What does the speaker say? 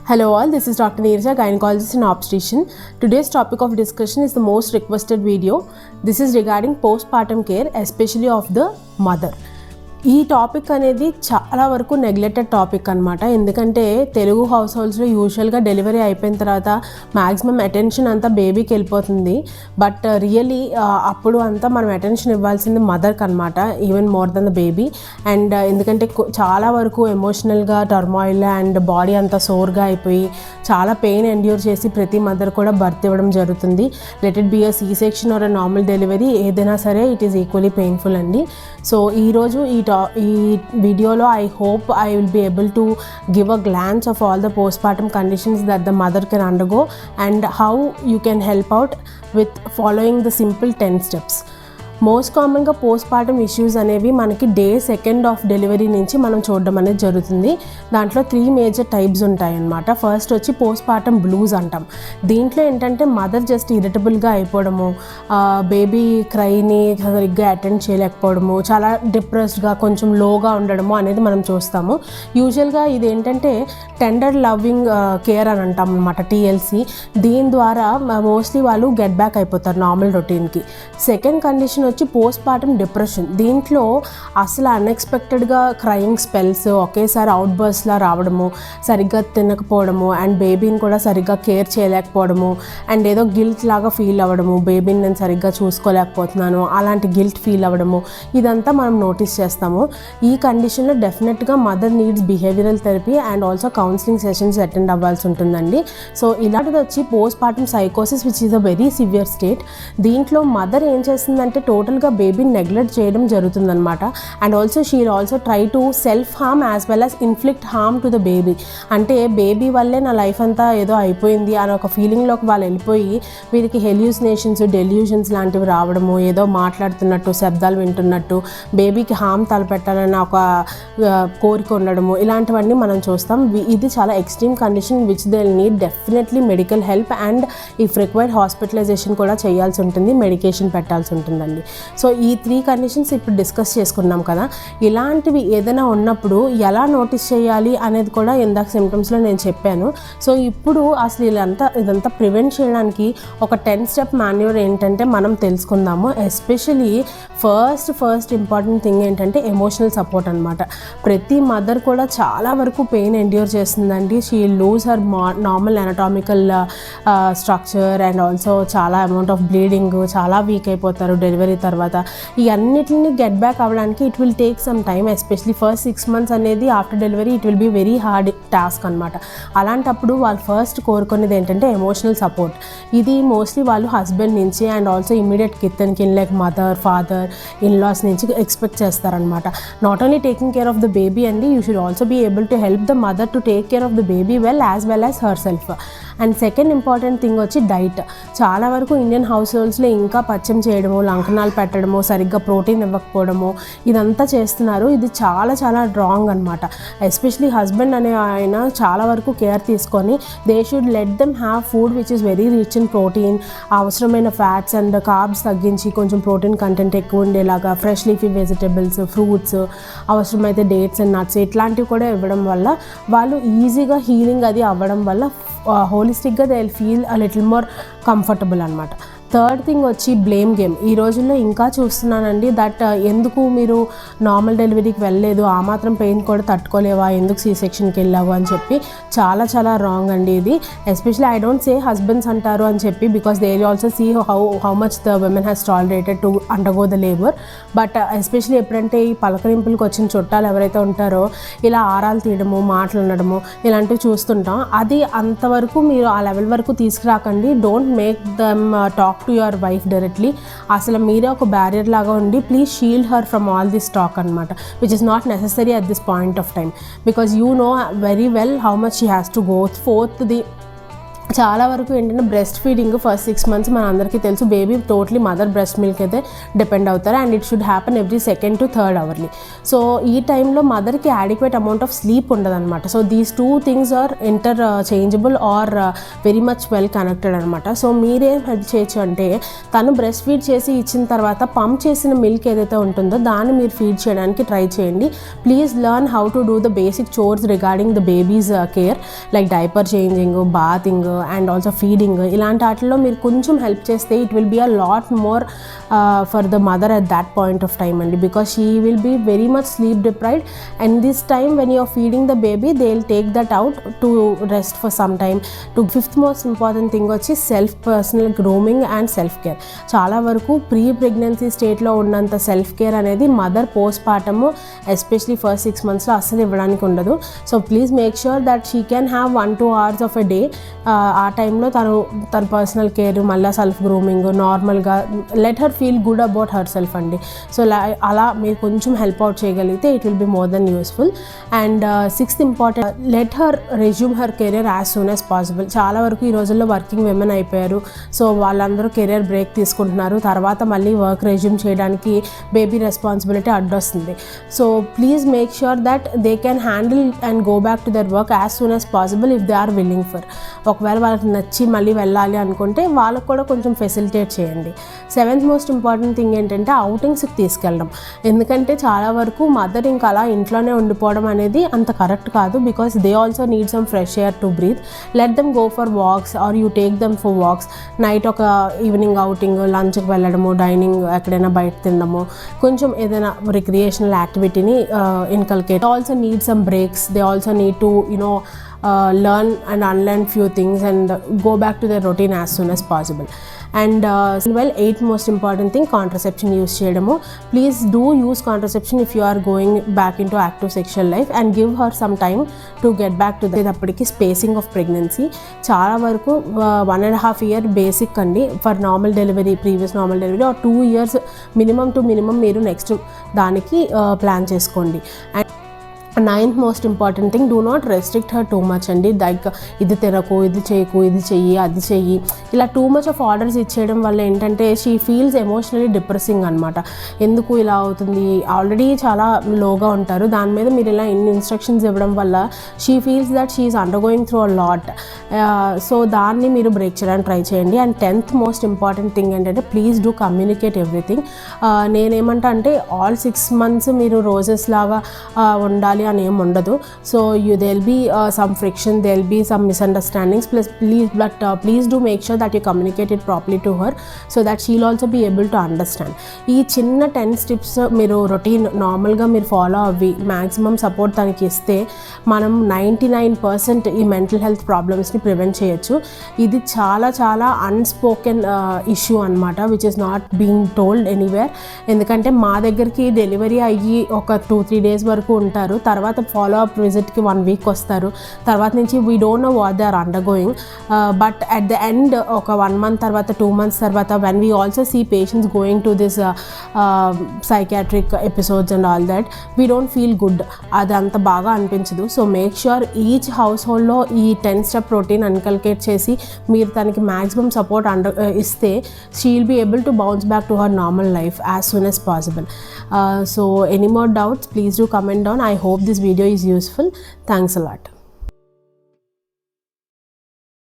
Hello all, this is Dr. Neerja, gynecologist and obstetrician. Today's topic of discussion is the most requested video. This is regarding postpartum care, especially of the mother. ఈ topic అనేది చాలా వరకు neglected topic అనమాట. ఎందుకంటే Telugu house హోల్డ్స్లో యూజువల్గా delivery అయిపోయిన తర్వాత maximum attention అంతా బేబీకి వెళ్ళిపోతుంది. బట్ రియలీ అప్పుడు అంతా మనం అటెన్షన్ ఇవ్వాల్సింది మదర్కి అనమాట, even more than the baby. And ఎందుకంటే చాలా వరకు ఎమోషనల్గా టర్మాయిల్ అండ్ బాడీ అంతా సోర్గా అయిపోయి చాలా పెయిన్ ఎండ్యూర్ చేసి ప్రతి మదర్ కూడా బర్త్ ఇవ్వడం జరుగుతుంది. Let it be a C section or a normal delivery, ఏదైనా సరే ఇట్ ఈస్ ఈక్వలీ పెయిన్ఫుల్ అండి. సో ఈరోజు ఈ వీడియోలో I hope I will be able to give a glance of all the postpartum conditions that the mother can undergo and how you can help out with following the simple 10 steps. Most కామన్గా postpartum issues అనేవి మనకి day 2nd of delivery నుంచి మనం చూడడం అనేది జరుగుతుంది. దాంట్లో 3 major types ఉంటాయన్నమాట. ఫస్ట్ వచ్చి పోస్ట్పార్టమ్ బ్లూస్ అంటాం. దీంట్లో ఏంటంటే మదర్ జస్ట్ ఇరిటబుల్గా అయిపోవడము, బేబీ క్రైని సరిగ్గా అటెండ్ చేయలేకపోవడము, చాలా డిప్రెస్డ్గా కొంచెం లోగా ఉండడము అనేది మనం చూస్తాము. యూజువల్గా ఇది ఏంటంటే టెండర్ లవ్వింగ్ కేర్ అని అంటాం అనమాట, TLC. దీని ద్వారా మోస్ట్లీ వాళ్ళు గెట్ బ్యాక్ అయిపోతారు నార్మల్ రొటీన్కి. సెకండ్ కండిషన్ వచ్చి పోస్ట్పార్టమ్ డిప్రెషన్. దీంట్లో అసలు అన్ఎక్స్పెక్టెడ్గా క్రయింగ్ స్పెల్స్, ఒకేసారి అవుట్ బర్స్లా రావడము, సరిగ్గా తినకపోవడము, అండ్ బేబీని కూడా సరిగ్గా కేర్ చేయలేకపోవడము, అండ్ ఏదో గిల్ట్ లాగా ఫీల్ అవ్వడము, బేబీని నేను సరిగ్గా చూసుకోలేకపోతున్నాను అలాంటి గిల్ట్ ఫీల్ అవ్వడము, ఇదంతా మనం నోటీస్ చేస్తాము. ఈ కండిషన్లో డెఫినెట్గా mother needs behavioural therapy and also counselling sessions attend అవ్వాల్సి ఉంటుందండి. సో ఇలాంటిది వచ్చి పోస్ట్పార్టమ్ సైకోసిస్ which is a very severe state. దీంట్లో మదర్ ఏం చేస్తుందంటే టోటల్గా బేబీని నెగ్లెక్ట్ చేయడం జరుగుతుందన్నమాట. And also she will also try to self harm as well as inflict harm to the baby. అంటే బేబీ వల్లే నా లైఫ్ అంతా ఏదో అయిపోయింది అని ఒక ఫీలింగ్లోకి వాళ్ళు వెళ్ళిపోయి వీరికి హెల్యూసినేషన్స్, డెల్యూషన్స్ లాంటివి రావడము, ఏదో మాట్లాడుతున్నట్టు, శబ్దాలు వింటున్నట్టు, బేబీకి హార్మ్ తలపెట్టాలన్న ఒక కోరిక ఉండడము, ఇలాంటివన్నీ మనం చూస్తాం. ఇది చాలా extreme condition which they need definitely medical help and if required hospitalization కూడా చేయాల్సి ఉంటుంది, మెడికేషన్ పెట్టాల్సి ఉంటుందండి. సో ఈ 3 కండిషన్స్ ఇప్పుడు డిస్కస్ చేసుకున్నాం కదా. ఇలాంటివి ఏదైనా ఉన్నప్పుడు ఎలా నోటీస్ చేయాలి అనేది కూడా ఇందాక సిమ్టమ్స్లో నేను చెప్పాను. సో ఇప్పుడు అసలు ఇదంతా ప్రివెంట్ చేయడానికి ఒక 10 స్టెప్ మాన్యూవర్ ఏంటంటే మనం తెలుసుకుందాము. ఎస్పెషలీ ఫస్ట్ ఇంపార్టెంట్ థింగ్ ఏంటంటే ఎమోషనల్ సపోర్ట్ అనమాట. ప్రతి మదర్ కూడా చాలా వరకు పెయిన్ ఎండ్యూర్ చేస్తుందండి. She lose her normal anatomical structure and also చాలా అమౌంట్ ఆఫ్ బ్లీడింగ్, చాలా వీక్ అయిపోతారు డెలివరీ తర్వాత. ఈ అన్నిటిని గెట్ బ్యాక్ అవ్వడానికి it will take some time. Especially first 6 months అనేది after delivery it will be very hard task అనమాట. అలాంటప్పుడు వాళ్ళు ఫస్ట్ కోరుకునేది ఏంటంటే ఎమోషనల్ సపోర్ట్. ఇది మోస్ట్లీ వాళ్ళు హస్బెండ్ నుంచి and also immediate kith kin like mother, father, in-laws నుంచి ఎక్స్పెక్ట్ చేస్తారనమాట. Not only taking care of the baby అండి, you should also be able to help the mother to take care of the baby well as herself. And second important thing వచ్చి diet. చాలా వరకు Indian house హోల్డ్స్లో ఇంకా పచ్చం చేయడము, లంకనాలు పెట్టడము, సరిగ్గా protein ఇవ్వకపోవడము, ఇదంతా చేస్తున్నారు. ఇది చాలా చాలా రాంగ్ అనమాట. ఎస్పెషలీ హస్బెండ్ అనే ఆయన చాలా వరకు కేర్ తీసుకొని they should let them have food which is very rich in protein, అవసరమైన ఫ్యాట్స్ అండ్ కార్బ్స్ తగ్గించి కొంచెం ప్రోటీన్ కంటెంట్ ఎక్కువ ఉండేలాగా ఫ్రెష్ లీఫీ వెజిటబుల్స్, ఫ్రూట్స్, అవసరమైతే డేట్స్ అండ్ నట్స్ ఇట్లాంటివి కూడా ఇవ్వడం వల్ల వాళ్ళు ఈజీగా హీలింగ్ అది అవ్వడం వల్ల హోలిస్టిక్గా they will feel a little more comfortable అనమాట. థర్డ్ థింగ్ వచ్చి బ్లేమ్ గేమ్. ఈ రోజుల్లో ఇంకా చూస్తున్నానండి దట్ ఎందుకు మీరు నార్మల్ డెలివరీకి వెళ్ళలేదు, ఆ మాత్రం పెయిన్ కూడా తట్టుకోలేవా, ఎందుకు సీ సెక్షన్కి వెళ్ళావు అని చెప్పి చాలా చాలా రాంగ్ అండి ఇది. Especially I don't say husbands అంటారు అని చెప్పి, because they also see how much the women has tolerated to undergo the labour. But especially ఎప్పుడంటే ఈ పలకరింపులకు వచ్చిన చుట్టాలు ఎవరైతే ఉంటారో ఇలా ఆరాలు తీయడము, మాట్లాడడము ఇలాంటివి చూస్తుంటాం. అది అంతవరకు మీరు ఆ లెవెల్ వరకు తీసుకురాకండి. Don't make them talk to your wife డైరెక్ట్లీ. అసలు మీరే ఒక బ్యారియర్ లాగా ఉండి please shield her from all this talk అనమాట, which is not necessary at this point of time, because you know very well how much she has to go forth the చాలా వరకు ఏంటంటే బ్రెస్ట్ ఫీడింగ్ ఫస్ట్ 6 months మన అందరికీ తెలుసు, baby totally mother breast milk అయితే depend అవుతారు and it should happen every 2nd to 3rd hourly. So ఈ టైంలో మదర్కి యాడిక్వేట్ అమౌంట్ ఆఫ్ స్లీప్ ఉండదన్నమాట. So these 2 things are changeable or very much well connected అనమాట. సో మీరేం help చేయొచ్చు అంటే తను బ్రెస్ట్ ఫీడ్ చేసి ఇచ్చిన తర్వాత పంప్ చేసిన మిల్క్ ఏదైతే ఉంటుందో దాన్ని మీరు ఫీడ్ చేయడానికి ట్రై చేయండి. Please learn how to do the basic chores regarding the baby's care like diaper changing, bathing and also feeding. ఇలాంటి వాటిల్లో మీరు కొంచెం హెల్ప్ చేస్తే it will be a lot more for the mother at that point of time అండి, because she will be very much sleep deprived and this time when you are feeding the baby they will take that out to rest for some time. Fifth most important thing వచ్చి self personal grooming and self care. చాలా వరకు pre pregnancy స్టేట్లో ఉన్నంత self care అనేది mother postpartum especially first 6 monthsలో అస్సలు ఇవ్వడానికి ఉండదు. So please make sure that she can have 1-2 hours of a day. ఆ టైంలో తన పర్సనల్ కేర్, మళ్ళీ సెల్ఫ్ గ్రూమింగ్, నార్మల్గా let her feel good about herself అండి. సో అలా మీరు కొంచెం హెల్ప్ అవుట్ చేయగలిగితే it will be more than useful. And 6th important, let her resume her career as soon as possible. చాలా వరకు ఈ రోజుల్లో వర్కింగ్ విమెన్ అయిపోయారు. సో వాళ్ళందరూ కెరియర్ బ్రేక్ తీసుకుంటున్నారు, తర్వాత మళ్ళీ వర్క్ రెజ్యూమ్ చేయడానికి బేబీ రెస్పాన్సిబిలిటీ అడ్డొస్తుంది. So please make sure that they can handle and go back to their work as soon as possible if they are willing for. ఒకవేళ వాళ్ళకి నచ్చి మళ్ళీ వెళ్ళాలి అనుకుంటే వాళ్ళకు కూడా కొంచెం ఫెసిలిటేట్ చేయండి. 7th మోస్ట్ ఇంపార్టెంట్ థింగ్ ఏంటంటే అవుటింగ్స్కి తీసుకెళ్ళడం. ఎందుకంటే చాలా వరకు మదర్ ఇంకా అలా ఇంట్లోనే ఉండిపోవడం అనేది అంత కరెక్ట్ కాదు, because they also need some fresh air to breathe. Let them go for walks or you take them for walks. Night ఒక ఈవినింగ్ అవుటింగ్, లంచ్కి వెళ్ళడము, డైనింగ్ ఎక్కడైనా బయట తినడము, కొంచెం ఏదైనా రిక్రియేషనల్ యాక్టివిటీని inculcate. Also need some breaks. They also need to learn and unlearn few things and go back to their routine as soon as possible. And 8th most important thing, contraception use చేయడము. Please do use contraception if you are going back into active sexual life and give her some time to get back to that. అప్పటికి spacing of pregnancy చాలా వరకు 1.5 year basic అండి for normal delivery, previous normal delivery, or 2 years minimum to minimum మీరు next దానికి plan చేసుకోండి. And 9th most important thing, do not restrict her too much అండి. Like ఇది తినకు, ఇది చేయకు, ఇది చెయ్యి, అది చెయ్యి, ఇలా టూ మచ్ ఆఫ్ ఆర్డర్స్ ఇచ్చేయడం వల్ల ఏంటంటే షీ ఫీల్స్ ఎమోషనలీ డిప్రెసింగ్ అనమాట. ఎందుకు ఇలా అవుతుంది, ఆల్రెడీ చాలా లోగా ఉంటారు, దాని మీద మీరు ఇలా ఇన్ని ఇన్స్ట్రక్షన్స్ ఇవ్వడం వల్ల she feels that she is under going through a lot. So దాన్ని మీరు బ్రేక్ చేయడానికి ట్రై చేయండి. And 10th most important thing ఏంటంటే ప్లీజ్ డూ కమ్యూనికేట్ ఎవ్రీథింగ్. నేనేమంటా అంటే all 6 months మీరు రోజెస్ లాగా ఉండాలి అని ఏం ఉండదు. So there will be some friction, there will be some misunderstandings, please do make sure that you communicate it properly to her so that she'll also be able to understand. ఈ చిన్న 10 steps మీరు routine నార్మల్గా మీరు follow అవ్వి maximum support తనకి ఇస్తే మనం 99% ఈ మెంటల్ హెల్త్ ప్రాబ్లమ్స్ని ప్రివెంట్ చేయొచ్చు. ఇది చాలా చాలా అన్స్పోకెన్ ఇష్యూ అనమాట, which is not being told anywhere. ఎందుకంటే మా దగ్గరికి డెలివరీ అయ్యి ఒక 2-3 days వరకు ఉంటారు, తర్వాత ఫాలో అప్ విజిట్కి 1 week వస్తారు, తర్వాత నుంచి we don't know what they are undergoing. But at the end ఒక 1 month తర్వాత 2 months తర్వాత when we also see patients going to this psychiatric episodes and all that, we don't feel good. అది అంత బాగా అనిపించదు. So make sure each హౌస్ హోల్డ్లో ఈ 10 step రొటీన్ అన్కల్కేట్ చేసి మీరు తనకి మ్యాక్సిమం సపోర్ట్ ఇస్తే she will be able to bounce back to her normal life as soon as possible. So any more doubts, please do comment down. I hope this video is useful. Thanks a lot.